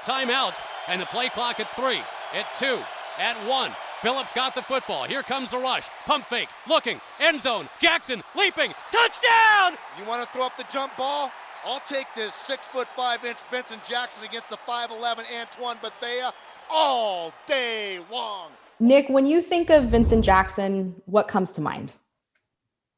timeouts, and the play clock at 3, at 2, at 1. Phillips got the football. Here comes the rush. Pump fake, looking, end zone. Jackson leaping, touchdown! You want to throw up the jump ball? I'll take this 6'5" Vincent Jackson against the 5'11" Antoine Bethea all day long. Nick, when you think of Vincent Jackson, what comes to mind?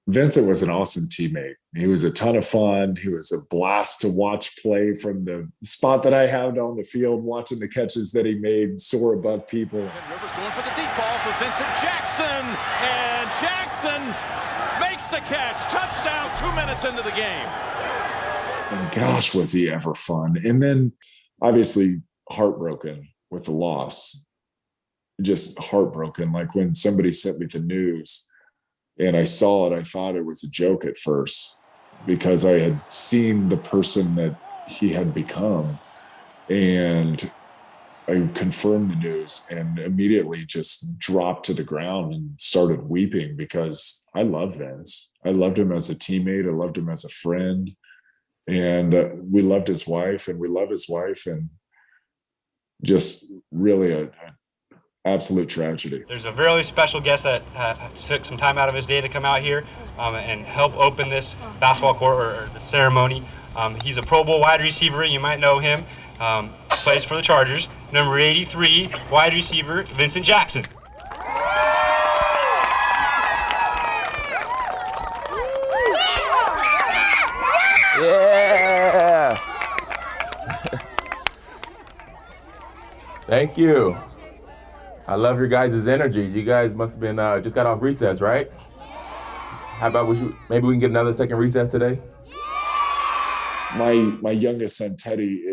Vincent was an awesome teammate. He was a ton of fun. He was a blast to watch play from the spot that I had on the field, watching the catches that he made soar above people. And Rivers going for the deep ball for Vincent Jackson, and Jackson makes the catch. Touchdown, 2 minutes into the game. And gosh, was he ever fun. And then obviously heartbroken with the loss. Just heartbroken. Like when somebody sent me the news and I saw it, I thought it was a joke at first because I had seen the person that he had become. And I confirmed the news and immediately just dropped to the ground and started weeping because I love Vince. I loved him as a teammate. I loved him as a friend. And we loved his wife, and we love his wife, and just really an absolute tragedy. There's a really special guest that took some time out of his day to come out here and help open this basketball court or the ceremony. He's a Pro Bowl wide receiver. You might know him. Plays for the Chargers. Number 83, wide receiver, Vincent Jackson. Yeah! Thank you. I love your guys' energy. You guys must have been just got off recess, right? How about maybe we can get another second recess today? My youngest son, Teddy,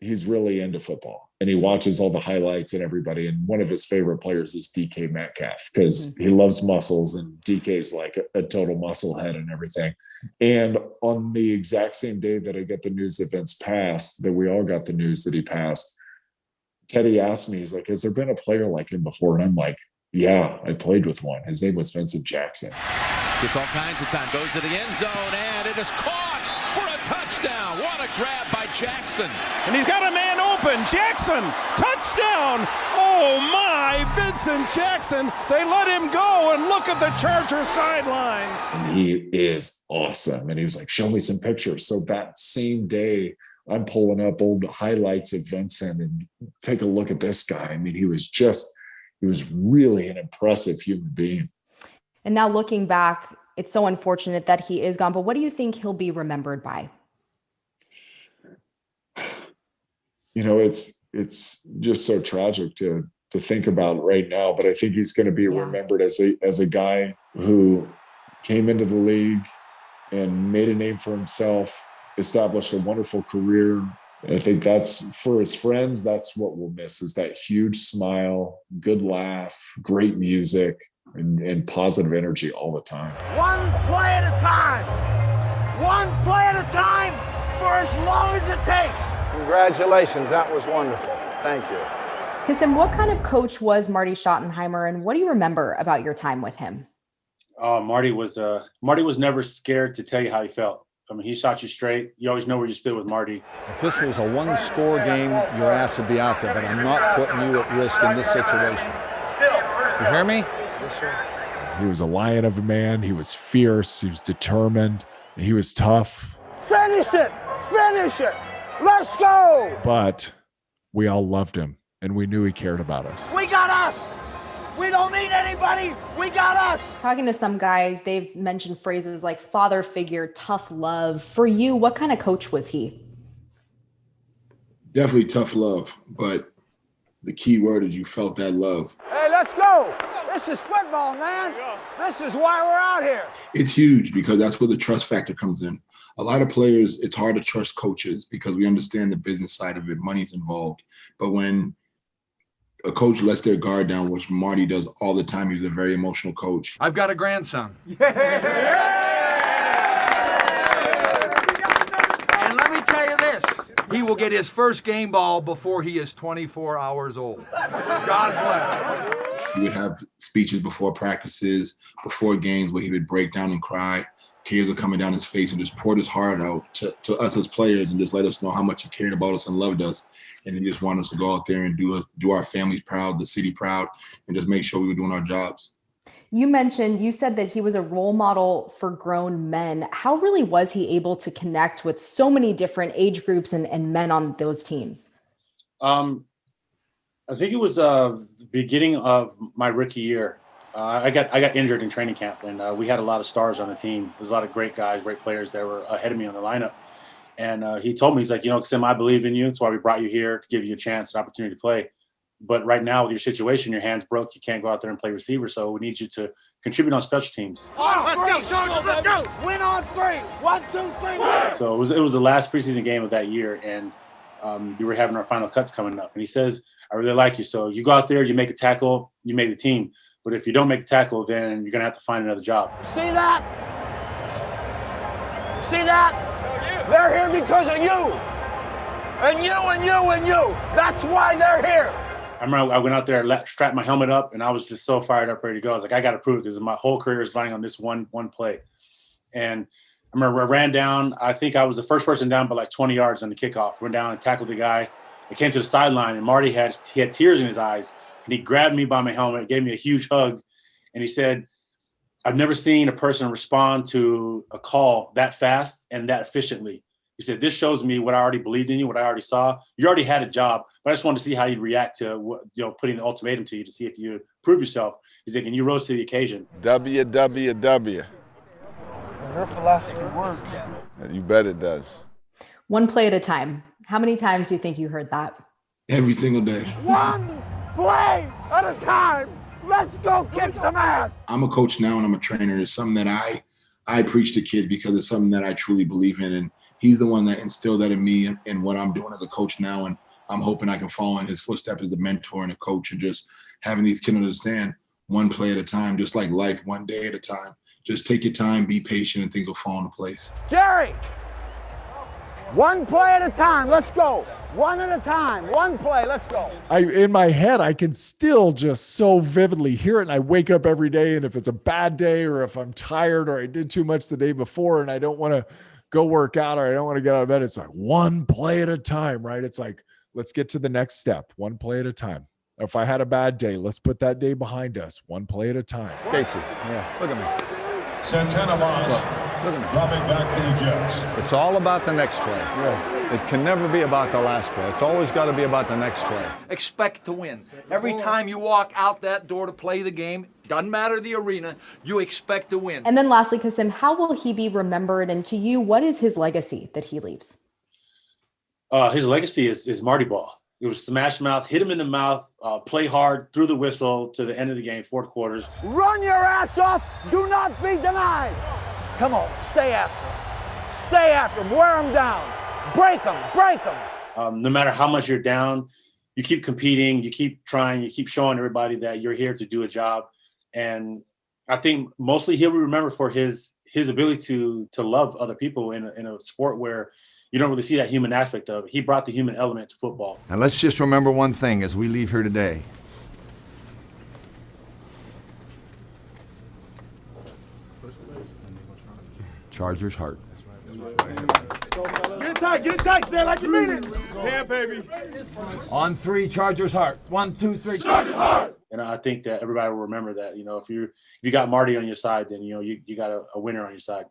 he's really into football, and he watches all the highlights and everybody. And one of his favorite players is DK Metcalf because he loves muscles, and DK's like a total muscle head and everything. And on the exact same day that I get the news that Vince passed, that we all got the news that he passed, Teddy asked me, he's like, has there been a player like him before? And I'm like, yeah, I played with one. His name was Vincent Jackson. Gets all kinds of time, goes to the end zone, and it is caught for a touchdown. What a grab by Jackson. And he's got a man open. Jackson, touchdown. Oh my, Vincent Jackson. They let him go, and look at the Charger sidelines. And he is awesome. And he was like, show me some pictures. So that same day, I'm pulling up old highlights of Vincent and take a look at this guy. I mean, he was really an impressive human being. And now looking back, it's so unfortunate that he is gone, but what do you think he'll be remembered by? You know, it's just so tragic to think about right now, but I think he's going to be remembered as a guy who came into the league and made a name for himself, established a wonderful career. And I think that's, for his friends, that's what we'll miss, is that huge smile, good laugh, great music, and positive energy all the time. One play at a time. One play at a time for as long as it takes. Congratulations, that was wonderful. Thank you. Kassim, what kind of coach was Marty Schottenheimer, and what do you remember about your time with him? Marty was never scared to tell you how he felt. I mean, he shot you straight. You always know where you stood with Marty. If this was a one-score game, your ass would be out there, but I'm not putting you at risk in this situation. You hear me? Yes, sir. He was a lion of a man. He was fierce. He was determined. He was tough. Finish it! Finish it! Let's go! But we all loved him, and we knew he cared about us. We got us! We don't need anybody. We got us. Talking to some guys, they've mentioned phrases like father figure, tough love. For you, what kind of coach was he? Definitely tough love, but the key word is you felt that love. Hey, let's go. This is football, man. This is why we're out here. It's huge because that's where the trust factor comes in. A lot of players, it's hard to trust coaches because we understand the business side of it. Money's involved. But when a coach lets their guard down, which Marty does all the time. He's a very emotional coach. I've got a grandson. And let me tell you this. He will get his first game ball before he is 24 hours old. God bless. He would have speeches before practices, before games where he would break down and cry. tears are coming down his face, and just poured his heart out to us as players and just let us know how much he cared about us and loved us. And he just wanted us to go out there and do our families proud, the city proud, and just make sure we were doing our jobs. You said that he was a role model for grown men. How really was he able to connect with so many different age groups and men on those teams? I think it was the beginning of my rookie year. I got injured in training camp, and we had a lot of stars on the team. There's a lot of great guys, great players that were ahead of me on the lineup. And he told me, he's like, Kassim, I believe in you. That's why we brought you here, to give you a chance, an opportunity to play. But right now, with your situation, your hand's broke. You can't go out there and play receiver. So we need you to contribute on special teams. Let's go, Chargers, let's go. Win on 3. 1, 2, 3. So it was the last preseason game of that year, and we were having our final cuts coming up. And he says, I really like you. So you go out there, you make a tackle, you make the team. But if you don't make the tackle, then you're going to have to find another job. See that? See that? They're here because of you. And you and you and you. That's why they're here. I remember I went out there, strapped my helmet up, and I was just so fired up, ready to go. I was like, I got to prove it, because my whole career is lying on this one play. And I remember I ran down. I think I was the first person down by like 20 yards on the kickoff. Went down and tackled the guy. I came to the sideline, and Marty had tears in his eyes. And he grabbed me by my helmet, gave me a huge hug, and he said, I've never seen a person respond to a call that fast and that efficiently. He said, this shows me what I already believed in you, what I already saw. You already had a job, but I just wanted to see how you'd react to putting the ultimatum to you, to see if you prove yourself. He's like, and you rose to the occasion. WWW. Your philosophy works. You bet it does. One play at a time. How many times do you think you heard that? Every single day. One play at a time. Let's go kick some ass. I'm a coach now and I'm a trainer. It's something that I preach to kids because it's something that I truly believe in. And he's the one that instilled that in me and what I'm doing as a coach now. And I'm hoping I can follow in his footsteps as a mentor and a coach, and just having these kids understand one play at a time, just like life, one day at a time. Just take your time, be patient, and things will fall into place. Jerry, one play at a time. Let's go. One at a time. One play. Let's go. In my head, I can still just so vividly hear it. And I wake up every day, and if it's a bad day or if I'm tired or I did too much the day before and I don't want to go work out or I don't want to get out of bed, it's like one play at a time, right? It's like, let's get to the next step, one play at a time. If I had a bad day, let's put that day behind us, one play at a time. Casey, yeah, look at me. Santana Moss Look at me. dropping back for the Jets. It's all about the next play. Yeah. It can never be about the last play. It's always got to be about the next play. Expect to win. Every time you walk out that door to play the game, doesn't matter the arena, you expect to win. And then lastly, Kassim, how will he be remembered? And to you, what is his legacy that he leaves? His legacy is Marty Ball. It was smash mouth, hit him in the mouth, play hard, through the whistle to the end of the game, 4 quarters. Run your ass off. Do not be denied. Come on, stay after him. Stay after him. Wear him down. Break him. Break him. No matter how much you're down, you keep competing, you keep trying, you keep showing everybody that you're here to do a job. And I think mostly he'll be remembered for his ability to love other people in a sport where you don't really see that human aspect of it. He brought the human element to football. And let's just remember one thing as we leave here today. Chargers heart. Get it tight, stay like you mean it. Yeah, baby. On 3, Chargers heart. 1, 2, 3, Chargers heart. And I think that everybody will remember that, if you got Marty on your side, then, you got a winner on your side.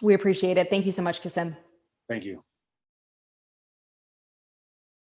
We appreciate it. Thank you so much, Kassim. Thank you.